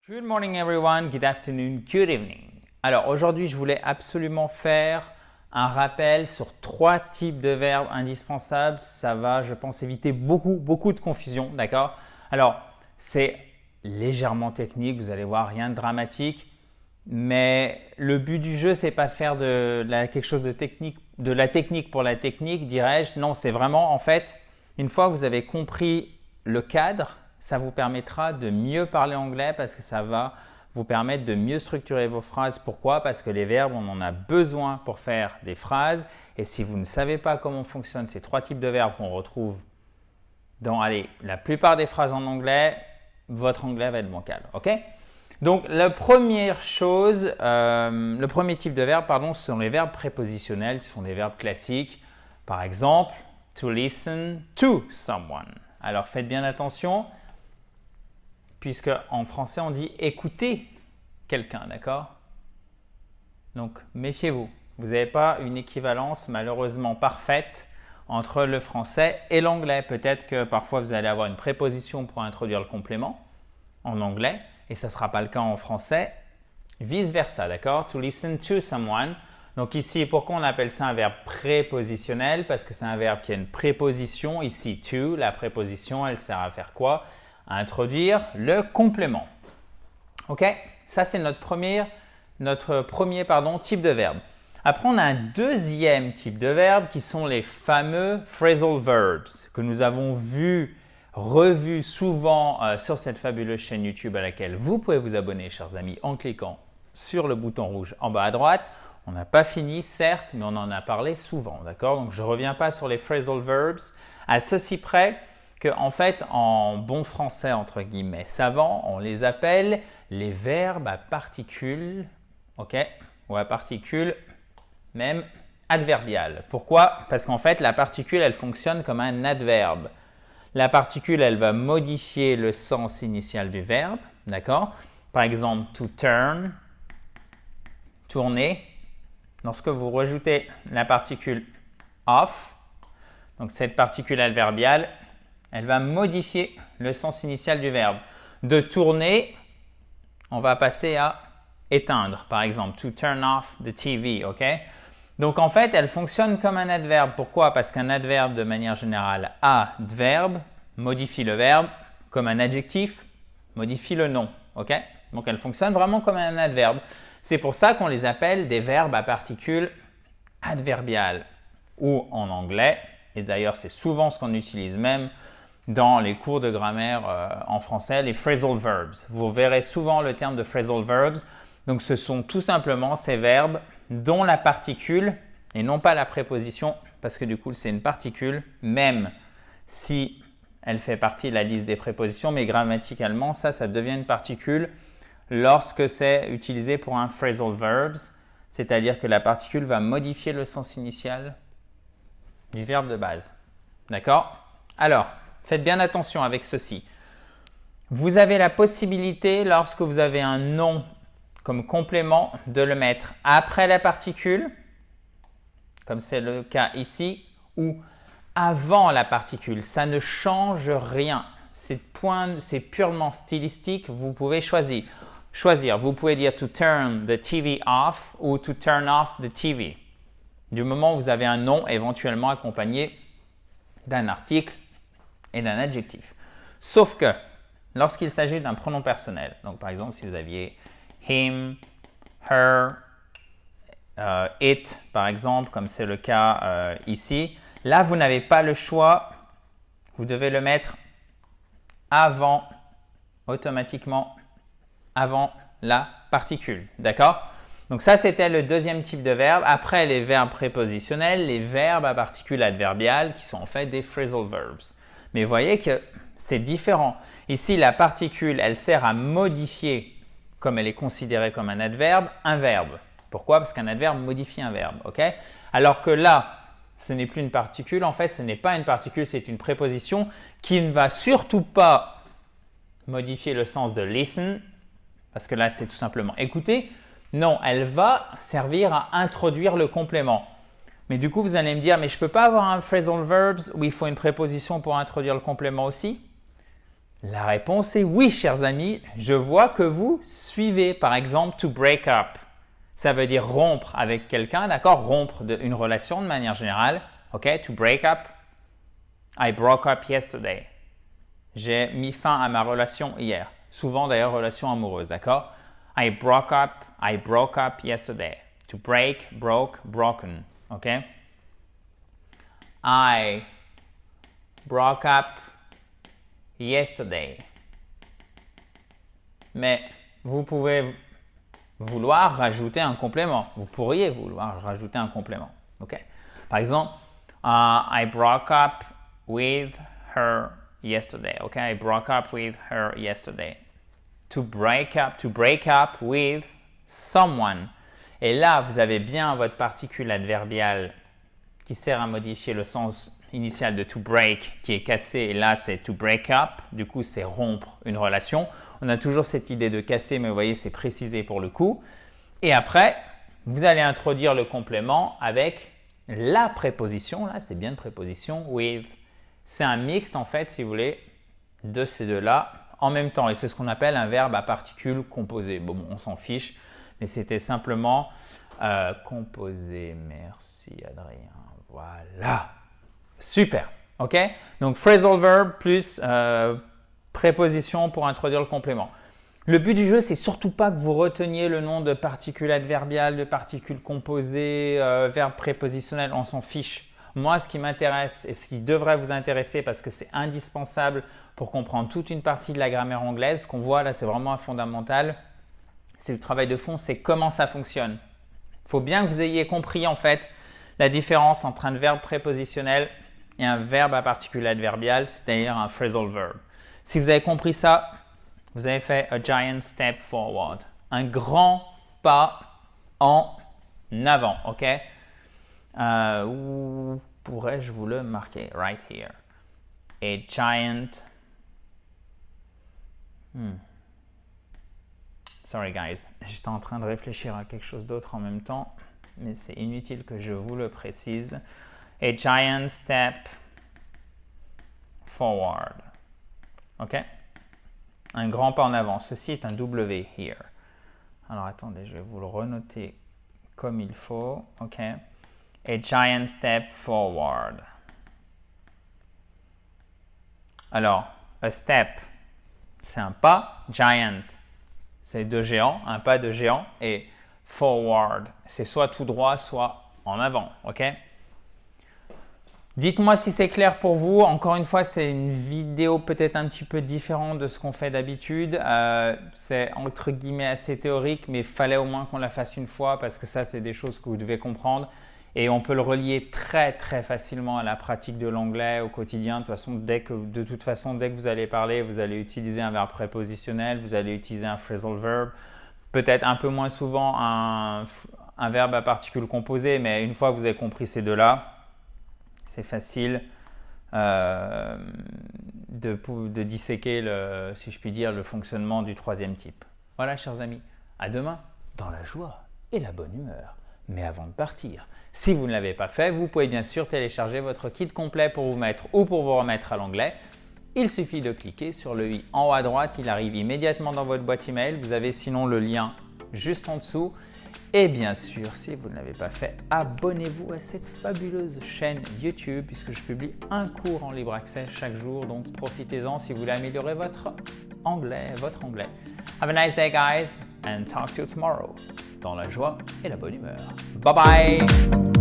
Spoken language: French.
Good morning everyone, good afternoon, good evening. Alors aujourd'hui, je voulais absolument faire un rappel sur 3 types de verbes indispensables. Ça va, je pense, éviter beaucoup de confusion, d'accord? Alors, c'est légèrement technique, vous allez voir, rien de dramatique. Mais le but du jeu, c'est pas de faire quelque chose de technique, de la technique pour la technique, dirais-je. Non, c'est vraiment, en fait, une fois que vous avez compris le cadre, ça vous permettra de mieux parler anglais parce que ça va vous permettre de mieux structurer vos phrases. Pourquoi? Parce que les verbes, on en a besoin pour faire des phrases. Et si vous ne savez pas comment fonctionnent ces 3 types de verbes qu'on retrouve dans la plupart des phrases en anglais, votre anglais va être bancal. Ok? Donc, la première chose, le premier type de verbe, ce sont les verbes prépositionnels, ce sont des verbes classiques. Par exemple, to listen to someone. Alors, faites bien attention, puisque en français, on dit écouter quelqu'un, d'accord? Donc, méfiez-vous. Vous n'avez pas une équivalence malheureusement parfaite entre le français et l'anglais. Peut-être que parfois, vous allez avoir une préposition pour introduire le complément en anglais, et ça ne sera pas le cas en français. Vice-versa, d'accord? To listen to someone. Donc ici, pourquoi on appelle ça un verbe prépositionnel? Parce que c'est un verbe qui a une préposition. Ici, to, la préposition, elle sert à faire quoi? À introduire le complément. Ok? Ça, c'est notre premier type de verbe. Après, on a un deuxième type de verbe qui sont les fameux phrasal verbs que nous avons revus souvent sur cette fabuleuse chaîne YouTube à laquelle vous pouvez vous abonner, chers amis, en cliquant sur le bouton rouge en bas à droite. On n'a pas fini, certes, mais on en a parlé souvent, d'accord? Donc, je ne reviens pas sur les phrasal verbs à ceci près que, en fait, en bon français, entre guillemets, savant, on les appelle les verbes à particules, ok? Ou à particules même adverbiales. Pourquoi? Parce qu'en fait, la particule, elle fonctionne comme un adverbe. La particule, elle va modifier le sens initial du verbe, d'accord? Par exemple, to turn, tourner. Lorsque vous rajoutez la particule off, donc cette particule adverbiale, elle va modifier le sens initial du verbe. De tourner, on va passer à éteindre, par exemple, to turn off the TV, ok? Donc en fait, elle fonctionne comme un adverbe. Pourquoi? Parce qu'un adverbe, de manière générale, adverbe, modifie le verbe, comme un adjectif, modifie le nom, ok? Donc elle fonctionne vraiment comme un adverbe. C'est pour ça qu'on les appelle des verbes à particules adverbiales, ou en anglais, et d'ailleurs c'est souvent ce qu'on utilise même dans les cours de grammaire en français, les phrasal verbs. Vous verrez souvent le terme de phrasal verbs. Donc ce sont tout simplement ces verbes dont la particule, et non pas la préposition, parce que du coup c'est une particule, même si elle fait partie de la liste des prépositions, mais grammaticalement ça devient une particule lorsque c'est utilisé pour un phrasal verbs, c'est-à-dire que la particule va modifier le sens initial du verbe de base. D'accord? Alors, faites bien attention avec ceci. Vous avez la possibilité, lorsque vous avez un nom comme complément, de le mettre après la particule, comme c'est le cas ici, ou avant la particule. Ça ne change rien. C'est purement stylistique. Vous pouvez choisir. Vous pouvez dire to turn the TV off ou to turn off the TV. Du moment où vous avez un nom éventuellement accompagné d'un article et d'un adjectif. Sauf que lorsqu'il s'agit d'un pronom personnel, donc par exemple si vous aviez him, her, it par exemple, comme c'est le cas ici, là vous n'avez pas le choix, vous devez le mettre automatiquement avant la particule, d'accord? Donc ça c'était le deuxième type de verbe. Après les verbes prépositionnels, les verbes à particules adverbiales qui sont en fait des phrasal verbs. Mais vous voyez que c'est différent. Ici la particule elle sert à modifier, comme elle est considérée comme un adverbe, un verbe. Pourquoi? Parce qu'un adverbe modifie un verbe, ok? Alors que là, ce n'est plus une particule, en fait ce n'est pas une particule, c'est une préposition qui ne va surtout pas modifier le sens de listen, parce que là c'est tout simplement écouter. Non, elle va servir à introduire le complément. Mais du coup, vous allez me dire, mais je ne peux pas avoir un phrasal verbs où il faut une préposition pour introduire le complément aussi? La réponse est oui, chers amis. Je vois que vous suivez. Par exemple, to break up. Ça veut dire rompre avec quelqu'un, d'accord? Rompre une relation de manière générale. OK? To break up. I broke up yesterday. J'ai mis fin à ma relation hier. Souvent d'ailleurs, relation amoureuse, d'accord? I broke up yesterday. To break, broke, broken. OK? I broke up yesterday. Mais vous pouvez vouloir rajouter un complément. Vous pourriez vouloir rajouter un complément. OK? Par exemple, I broke up with her yesterday. OK? I broke up with her yesterday. To break up with someone. Et là, vous avez bien votre particule adverbiale qui sert à modifier le sens initial de to break qui est cassé. Et là, c'est to break up. Du coup, c'est rompre une relation. On a toujours cette idée de casser, mais vous voyez, c'est précisé pour le coup. Et après, vous allez introduire le complément avec la préposition. Là, c'est bien une préposition. With. C'est un mixte, en fait, si vous voulez, de ces deux-là en même temps. Et c'est ce qu'on appelle un verbe à particules composées. Bon, on s'en fiche, mais c'était simplement composé. Merci, Adrien. Voilà. Super. OK? Donc, phrasal verb plus préposition pour introduire le complément. Le but du jeu, c'est surtout pas que vous reteniez le nom de particules adverbiales, de particules composées, verbes prépositionnels. On s'en fiche. Moi, ce qui m'intéresse et ce qui devrait vous intéresser parce que c'est indispensable pour comprendre toute une partie de la grammaire anglaise, ce qu'on voit là, c'est vraiment un fondamental. C'est le travail de fond, c'est comment ça fonctionne. Il faut bien que vous ayez compris en fait la différence entre un verbe prépositionnel et un verbe à particules adverbiales, c'est-à-dire un phrasal verb. Si vous avez compris ça, vous avez fait a giant step forward, un grand pas en avant, ok? Où pourrais-je vous le marquer? Right here. A giant. Sorry guys, j'étais en train de réfléchir à quelque chose d'autre en même temps, mais c'est inutile que je vous le précise. A giant step forward. Ok? Un grand pas en avant. Ceci est un W here. Alors attendez, je vais vous le renoter comme il faut. Ok? A giant step forward. Alors, a step, c'est un pas. Giant, c'est de géant, un pas de géant. Et forward, c'est soit tout droit, soit en avant. Ok? Dites-moi si c'est clair pour vous. Encore une fois, c'est une vidéo peut-être un petit peu différente de ce qu'on fait d'habitude. C'est entre guillemets assez théorique, mais il fallait au moins qu'on la fasse une fois parce que ça, c'est des choses que vous devez comprendre. Et on peut le relier très très facilement à la pratique de l'anglais au quotidien. De toute façon, dès que vous allez parler, vous allez utiliser un verbe prépositionnel, vous allez utiliser un phrasal verb. Peut-être un peu moins souvent un verbe à particules composées, mais une fois que vous avez compris ces deux-là, c'est facile de disséquer, si je puis dire, le fonctionnement du troisième type. Voilà, chers amis, à demain dans la joie et la bonne humeur. Mais avant de partir, si vous ne l'avez pas fait, vous pouvez bien sûr télécharger votre kit complet pour vous mettre ou pour vous remettre à l'anglais. Il suffit de cliquer sur le i en haut à droite, il arrive immédiatement dans votre boîte email. Vous avez sinon le lien juste en dessous. Et bien sûr, si vous ne l'avez pas fait, abonnez-vous à cette fabuleuse chaîne YouTube puisque je publie un cours en libre accès chaque jour. Donc profitez-en si vous voulez améliorer votre anglais. Have a nice day guys and talk to you tomorrow. Dans la joie et la bonne humeur. Bye bye!